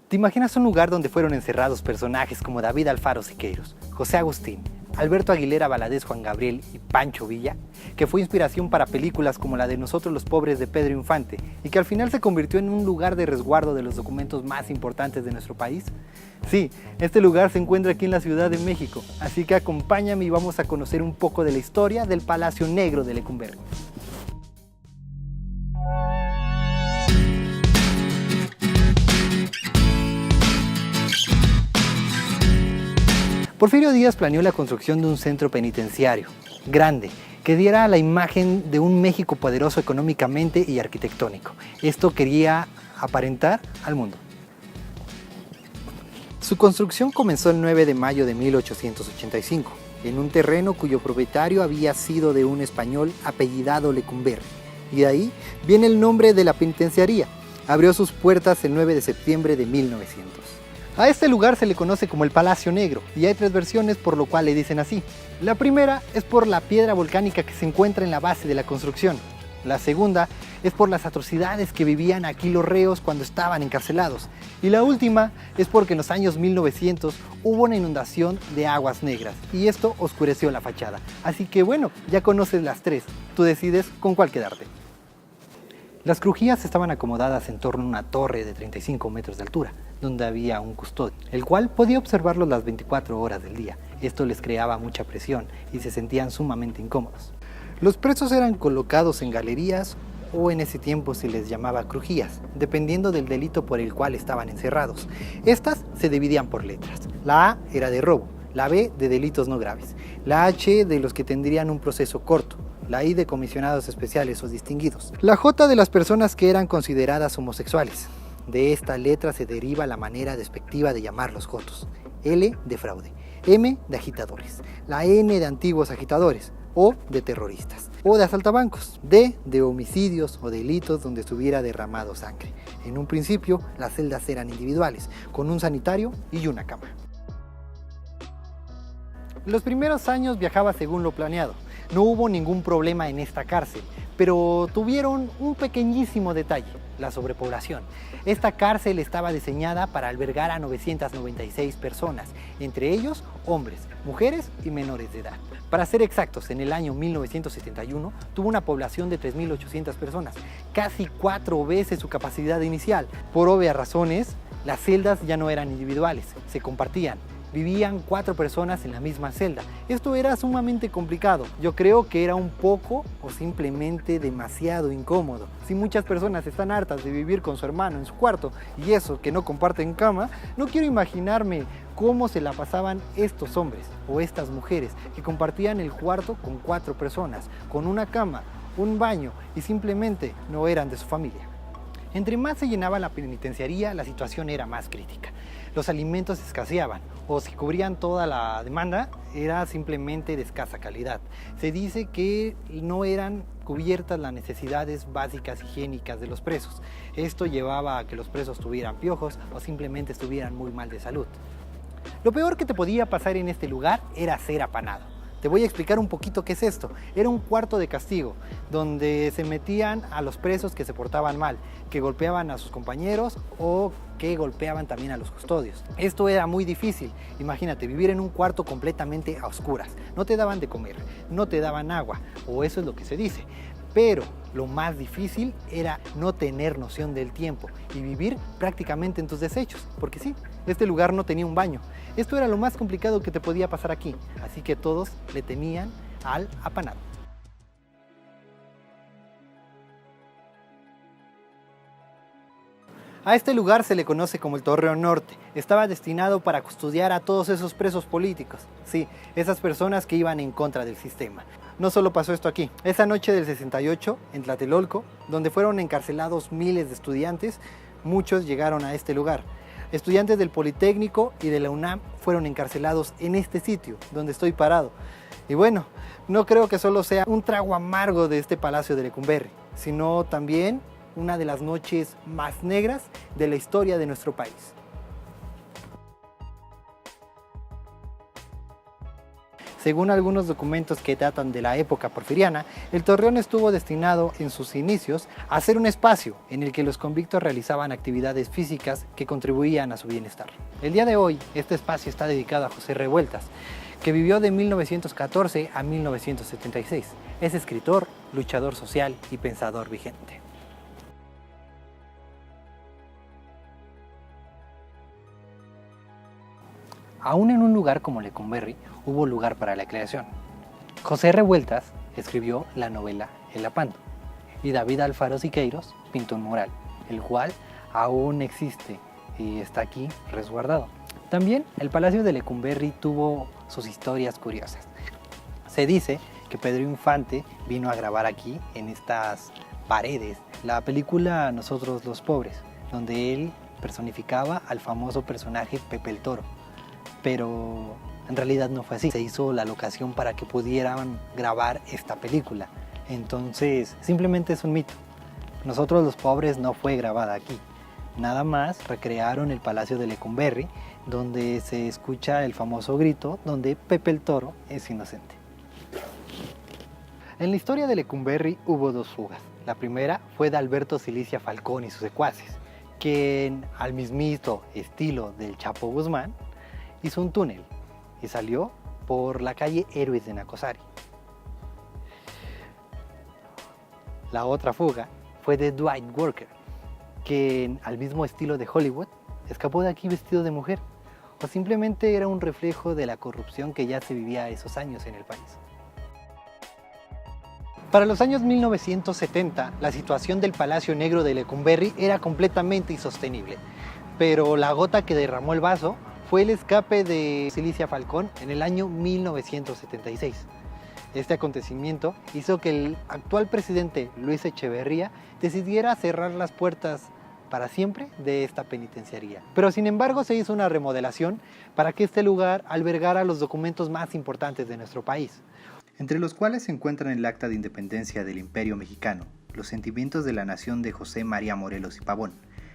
¿Te imaginas un lugar donde fueron encerrados personajes como David Alfaro Siqueiros, José Agustín, Alberto Aguilera Valadez Juan Gabriel y Pancho Villa, que fue inspiración para películas como la de Nosotros los Pobres de Pedro Infante y que al final se convirtió en un lugar de resguardo de los documentos más importantes de nuestro país? Sí, este lugar se encuentra aquí en la Ciudad de México, así que acompáñame y vamos a conocer un poco de la historia del Palacio Negro de Lecumberri. Porfirio Díaz planeó la construcción de un centro penitenciario, grande, que diera la imagen de un México poderoso económicamente y arquitectónico. Esto quería aparentar al mundo. Su construcción comenzó el 9 de mayo de 1885, en un terreno cuyo propietario había sido de un español apellidado Lecumberri, y de ahí viene el nombre de la penitenciaría. Abrió sus puertas el 9 de septiembre de 1900. A este lugar se le conoce como el Palacio Negro y hay tres versiones por lo cual le dicen así. La primera es por la piedra volcánica que se encuentra en la base de la construcción. La segunda es por las atrocidades que vivían aquí los reos cuando estaban encarcelados. Y la última es porque en los años 1900 hubo una inundación de aguas negras y esto oscureció la fachada. Así que bueno, ya conoces las tres, tú decides con cuál quedarte. Las crujías estaban acomodadas en torno a una torre de 35 metros de altura, donde había un custodio, el cual podía observarlos las 24 horas del día. Esto les creaba mucha presión y se sentían sumamente incómodos. Los presos eran colocados en galerías o en ese tiempo se les llamaba crujías, dependiendo del delito por el cual estaban encerrados. Estas se dividían por letras. La A era de robo, la B de delitos no graves, la H de los que tendrían un proceso corto, la I de comisionados especiales o distinguidos, la J de las personas que eran consideradas homosexuales. De esta letra se deriva la manera despectiva de llamar los jotos. L de fraude, M de agitadores, la N de antiguos agitadores, O de terroristas, O de asaltabancos, D de homicidios o delitos donde estuviera derramado sangre. En un principio, las celdas eran individuales, con un sanitario y una cama. Los primeros años viajaba según lo planeado. No hubo ningún problema en esta cárcel, pero tuvieron un pequeñísimo detalle, la sobrepoblación. Esta cárcel estaba diseñada para albergar a 996 personas, entre ellos hombres, mujeres y menores de edad. Para ser exactos, en el año 1971 tuvo una población de 3.800 personas, casi 4 veces su capacidad inicial. Por obvias razones, las celdas ya no eran individuales, se compartían. Vivían 4 personas en la misma celda. Esto era sumamente complicado. Yo creo que era un poco o simplemente demasiado incómodo. Si muchas personas están hartas de vivir con su hermano en su cuarto y eso que no comparten cama, no quiero imaginarme cómo se la pasaban estos hombres o estas mujeres que compartían el cuarto con 4 personas, con una cama, un baño y simplemente no eran de su familia. Entre más se llenaba la penitenciaría, la situación era más crítica. Los alimentos escaseaban, o si cubrían toda la demanda, era simplemente de escasa calidad. Se dice que no eran cubiertas las necesidades básicas higiénicas de los presos. Esto llevaba a que los presos tuvieran piojos o simplemente estuvieran muy mal de salud. Lo peor que te podía pasar en este lugar era ser apanado. Te voy a explicar un poquito qué es esto. Era un cuarto de castigo, donde se metían a los presos que se portaban mal, que golpeaban a sus compañeros o que golpeaban también a los custodios. Esto era muy difícil. Imagínate, vivir en un cuarto completamente a oscuras. No te daban de comer, no te daban agua, o eso es lo que se dice. Pero lo más difícil era no tener noción del tiempo y vivir prácticamente en tus desechos, porque sí, este lugar no tenía un baño. Esto era lo más complicado que te podía pasar aquí, así que todos le temían al apanado. A este lugar se le conoce como el Torreón Norte. Estaba destinado para custodiar a todos esos presos políticos. Sí, esas personas que iban en contra del sistema. No solo pasó esto aquí. Esa noche del 68, en Tlatelolco, donde fueron encarcelados miles de estudiantes, muchos llegaron a este lugar. Estudiantes del Politécnico y de la UNAM fueron encarcelados en este sitio, donde estoy parado. Y bueno, no creo que solo sea un trago amargo de este Palacio de Lecumberri, sino también una de las noches más negras de la historia de nuestro país. Según algunos documentos que datan de la época porfiriana, el torreón estuvo destinado en sus inicios a ser un espacio en el que los convictos realizaban actividades físicas que contribuían a su bienestar. El día de hoy, este espacio está dedicado a José Revueltas, que vivió de 1914 a 1976. Es escritor, luchador social y pensador vigente. Aún en un lugar como Lecumberri hubo lugar para la creación. José Revueltas escribió la novela El Apando y David Alfaro Siqueiros pintó un mural, el cual aún existe y está aquí resguardado. También el Palacio de Lecumberri tuvo sus historias curiosas. Se dice que Pedro Infante vino a grabar aquí, en estas paredes, la película Nosotros los Pobres, donde él personificaba al famoso personaje Pepe el Toro. Pero en realidad no fue así. Se hizo la locación para que pudieran grabar esta película. Entonces, simplemente es un mito. Nosotros los Pobres no fue grabada aquí. Nada más recrearon el Palacio de Lecumberri, donde se escucha el famoso grito donde Pepe el Toro es inocente. En la historia de Lecumberri hubo dos fugas. La primera fue de Alberto Silicia Falcón y sus secuaces, quien al mismito estilo del Chapo Guzmán hizo un túnel y salió por la calle Héroes de Nacosari. La otra fuga fue de Dwight Walker, que al mismo estilo de Hollywood escapó de aquí vestido de mujer, o simplemente era un reflejo de la corrupción que ya se vivía esos años en el país. Para los años 1970, la situación del Palacio Negro de Lecumberri era completamente insostenible, pero la gota que derramó el vaso fue el escape de Silicia Falcón en el año 1976. Este acontecimiento hizo que el actual presidente Luis Echeverría decidiera cerrar las puertas para siempre de esta penitenciaría. Pero sin embargo se hizo una remodelación para que este lugar albergara los documentos más importantes de nuestro país, entre los cuales se encuentran el Acta de Independencia del Imperio Mexicano, los Sentimientos de la Nación de José María Morelos y Pavón,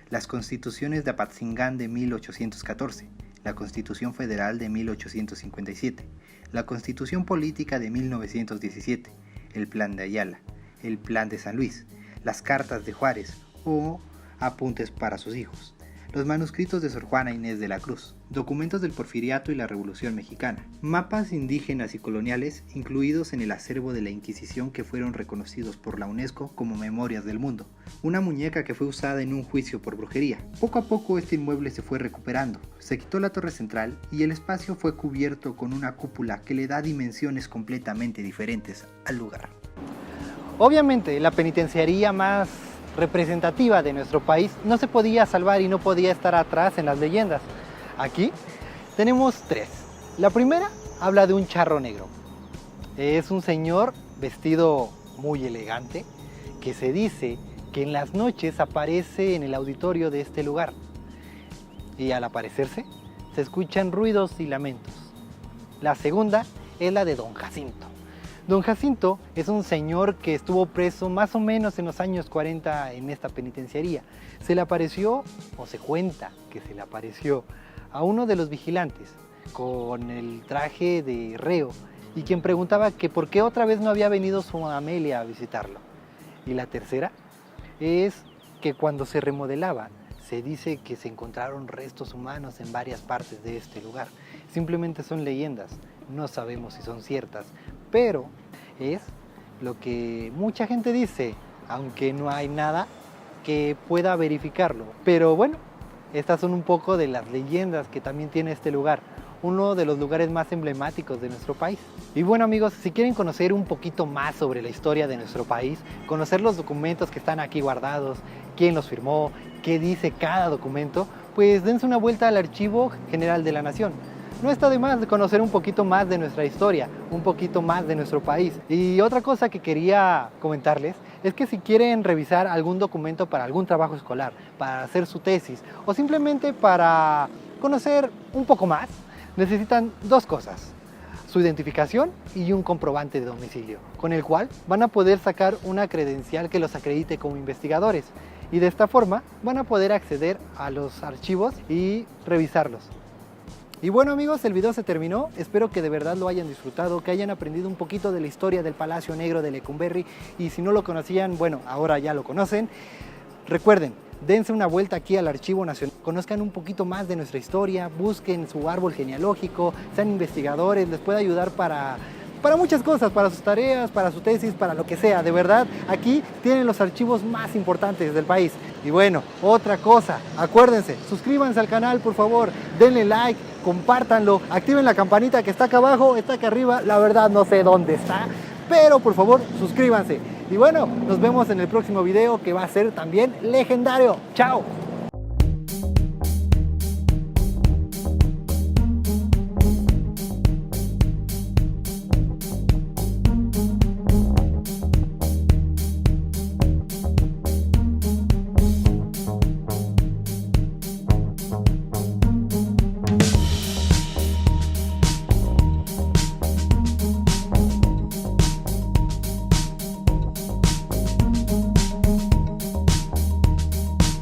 las Constituciones de Apatzingán de 1814, la Constitución Federal de 1857, la Constitución Política de 1917, el Plan de Ayala, el Plan de San Luis, las Cartas de Juárez o Apuntes para sus hijos, los manuscritos de Sor Juana Inés de la Cruz, documentos del Porfiriato y la Revolución Mexicana, mapas indígenas y coloniales incluidos en el acervo de la Inquisición que fueron reconocidos por la UNESCO como Memorias del Mundo, una muñeca que fue usada en un juicio por brujería. Poco a poco este inmueble se fue recuperando, se quitó la torre central y el espacio fue cubierto con una cúpula que le da dimensiones completamente diferentes al lugar. Obviamente la penitenciaría más representativa de nuestro país no se podía salvar y no podía estar atrás en las leyendas. Aquí tenemos tres. La primera habla de un charro negro. Es un señor vestido muy elegante que se dice que en las noches aparece en el auditorio de este lugar y al aparecerse se escuchan ruidos y lamentos. La segunda es la de Don Jacinto. Don Jacinto es un señor que estuvo preso más o menos en los años 40 en esta penitenciaría. Se le apareció, o se cuenta que se le apareció, a uno de los vigilantes con el traje de reo y quien preguntaba que por qué otra vez no había venido su Amelia a visitarlo. Y la tercera es que cuando se remodelaba se dice que se encontraron restos humanos en varias partes de este lugar. Simplemente son leyendas, no sabemos si son ciertas, pero es lo que mucha gente dice, aunque no hay nada que pueda verificarlo. Pero bueno, estas son un poco de las leyendas que también tiene este lugar, uno de los lugares más emblemáticos de nuestro país. Y bueno amigos, si quieren conocer un poquito más sobre la historia de nuestro país, conocer los documentos que están aquí guardados, quién los firmó, qué dice cada documento, pues dense una vuelta al Archivo General de la Nación. No está de más conocer un poquito más de nuestra historia, un poquito más de nuestro país. Y otra cosa que quería comentarles es que si quieren revisar algún documento para algún trabajo escolar, para hacer su tesis o simplemente para conocer un poco más, necesitan dos cosas: su identificación y un comprobante de domicilio, con el cual van a poder sacar una credencial que los acredite como investigadores. Y de esta forma van a poder acceder a los archivos y revisarlos. Y bueno amigos, el video se terminó, espero que de verdad lo hayan disfrutado, que hayan aprendido un poquito de la historia del Palacio Negro de Lecumberri y si no lo conocían, bueno, ahora ya lo conocen. Recuerden, dense una vuelta aquí al Archivo Nacional, conozcan un poquito más de nuestra historia, busquen su árbol genealógico, sean investigadores, les puede ayudar para muchas cosas, para sus tareas, para su tesis, para lo que sea. De verdad, aquí tienen los archivos más importantes del país. Y bueno, otra cosa, acuérdense, suscríbanse al canal, por favor, denle like, compártanlo, activen la campanita que está acá abajo, está acá arriba, la verdad no sé dónde está, pero por favor, suscríbanse. Y bueno, nos vemos en el próximo video que va a ser también legendario. ¡Chao!